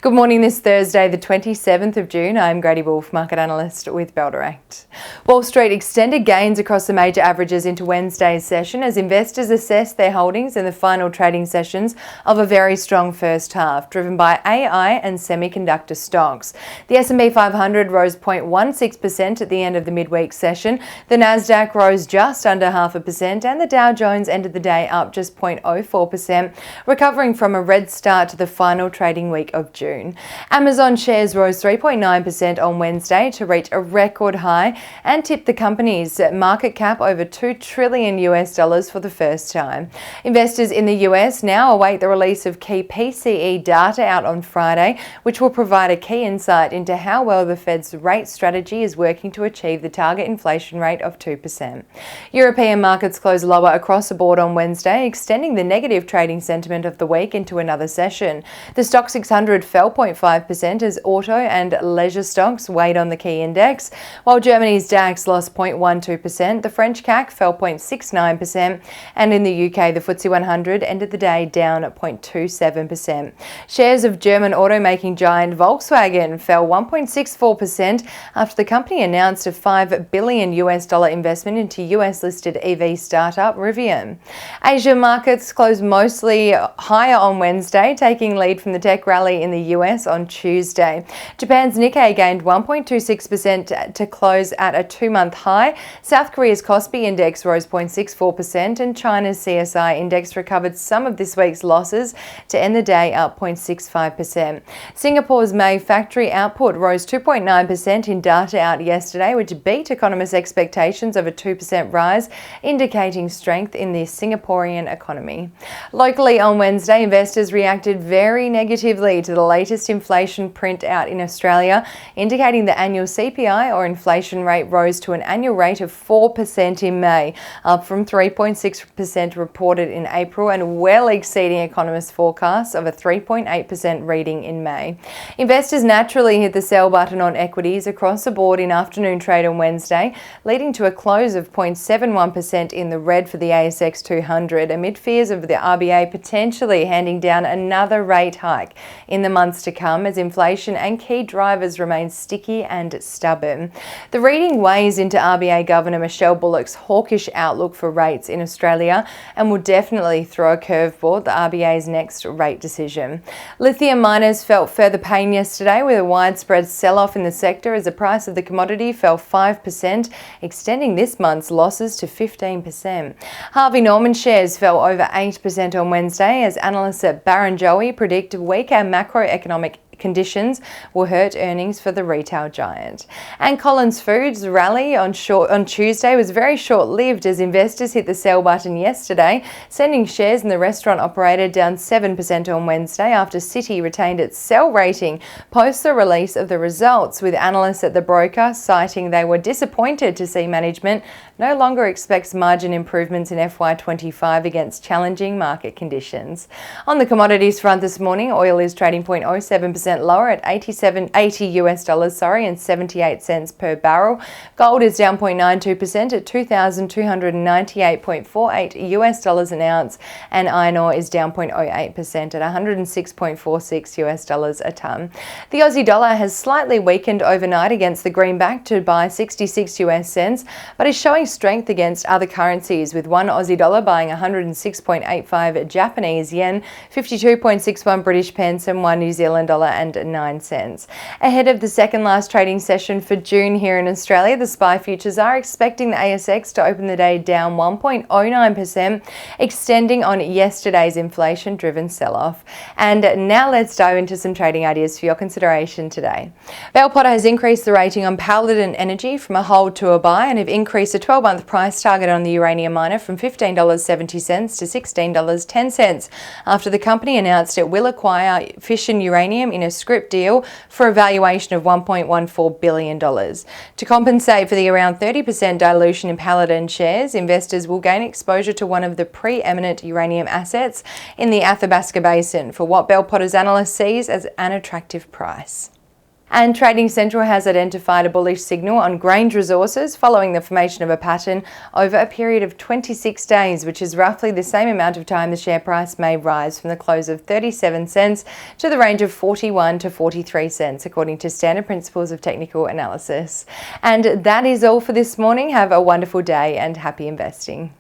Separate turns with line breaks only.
Good morning this Thursday, the 27th of June. I'm Grady Wolf, market analyst with Bell Direct. Wall Street extended gains across the major averages into Wednesday's session as investors assess their holdings in the final trading sessions of a very strong first half, driven by AI and semiconductor stocks. The S&P 500 rose 0.16% at the end of the midweek session. The Nasdaq rose just under 0.5%, and the Dow Jones ended the day up just 0.04%, recovering from a red start to the final trading week of June. Amazon shares rose 3.9% on Wednesday to reach a record high and tipped the company's market cap over $2 trillion for the first time. Investors in the US now await the release of key PCE data out on Friday, which will provide a key insight into how well the Fed's rate strategy is working to achieve the target inflation rate of 2%. European markets closed lower across the board on Wednesday, extending the negative trading sentiment of the week into another session. The Stoxx 600 fell 0.5% as auto and leisure stocks weighed on the key index, while Germany's DAX lost 0.12%, the French CAC fell 0.69%, and in the UK the FTSE 100 ended the day down at 0.27%. Shares of German automaking giant Volkswagen fell 1.64% after the company announced a $5 billion investment into US-listed EV startup Rivian. Asia markets closed mostly higher on Wednesday, taking lead from the tech rally in the US on Tuesday. Japan's Nikkei gained 1.26% to close at a two-month high. South Korea's Kospi index rose 0.64%, and China's CSI index recovered some of this week's losses to end the day up 0.65%. Singapore's May factory output rose 2.9% in data out yesterday, which beat economists' expectations of a 2% rise, indicating strength in the Singaporean economy. Locally on Wednesday, investors reacted very negatively to the latest inflation print out in Australia, indicating the annual CPI or inflation rate rose to an annual rate of 4% in May, up from 3.6% reported in April and well exceeding economists' forecasts of a 3.8% reading in May. Investors naturally hit the sell button on equities across the board in afternoon trade on Wednesday, leading to a close of 0.71% in the red for the ASX 200 amid fears of the RBA potentially handing down another rate hike in the months to come as inflation and key drivers remain sticky and stubborn. The reading weighs into RBA Governor Michelle Bullock's hawkish outlook for rates in Australia and will definitely throw a curveball at the RBA's next rate decision. Lithium miners felt further pain yesterday with a widespread sell-off in the sector as the price of the commodity fell 5%, extending this month's losses to 15%. Harvey Norman shares fell over 8% on Wednesday as analysts at Barrenjoey predict weaker macroeconomic conditions will hurt earnings for the retail giant. And Collins Foods' rally on Tuesday was very short-lived as investors hit the sell button yesterday, sending shares in the restaurant operator down 7% on Wednesday after Citi retained its sell rating post the release of the results, with analysts at the broker citing they were disappointed to see management no longer expects margin improvements in FY25 against challenging market conditions. On the commodities front this morning, oil is trading 0.07% lower at $80 and 78 cents per barrel. Gold is down 0.92% at $2,298.48 an ounce, and iron ore is down 0.08% at $106.46 a tonne. The Aussie dollar has slightly weakened overnight against the greenback to buy 66 US cents, but is showing strength against other currencies, with one Aussie dollar buying 106.85 Japanese yen, 52.61 British pence, and one New Zealand dollar and 9 cents. Ahead of the second last trading session for June here in Australia, the SPI futures are expecting the ASX to open the day down 1.09%, extending on yesterday's inflation-driven sell-off. And now let's dive into some trading ideas for your consideration today. Bell Potter has increased the rating on Paladin Energy from a hold to a buy and have increased a 12-month price target on the uranium miner from $15.70 to $16.10 after the company announced it will acquire Fission Uranium in a scrip deal for a valuation of $1.14 billion. To compensate for the around 30% dilution in Paladin shares, investors will gain exposure to one of the preeminent uranium assets in the Athabasca Basin for what Bell Potter's analyst sees as an attractive price. And Trading Central has identified a bullish signal on Grange Resources following the formation of a pattern over a period of 26 days, which is roughly the same amount of time the share price may rise from the close of 37 cents to the range of 41 to 43 cents, according to Standard Principles of Technical Analysis. And that is all for this morning. Have a wonderful day and happy investing.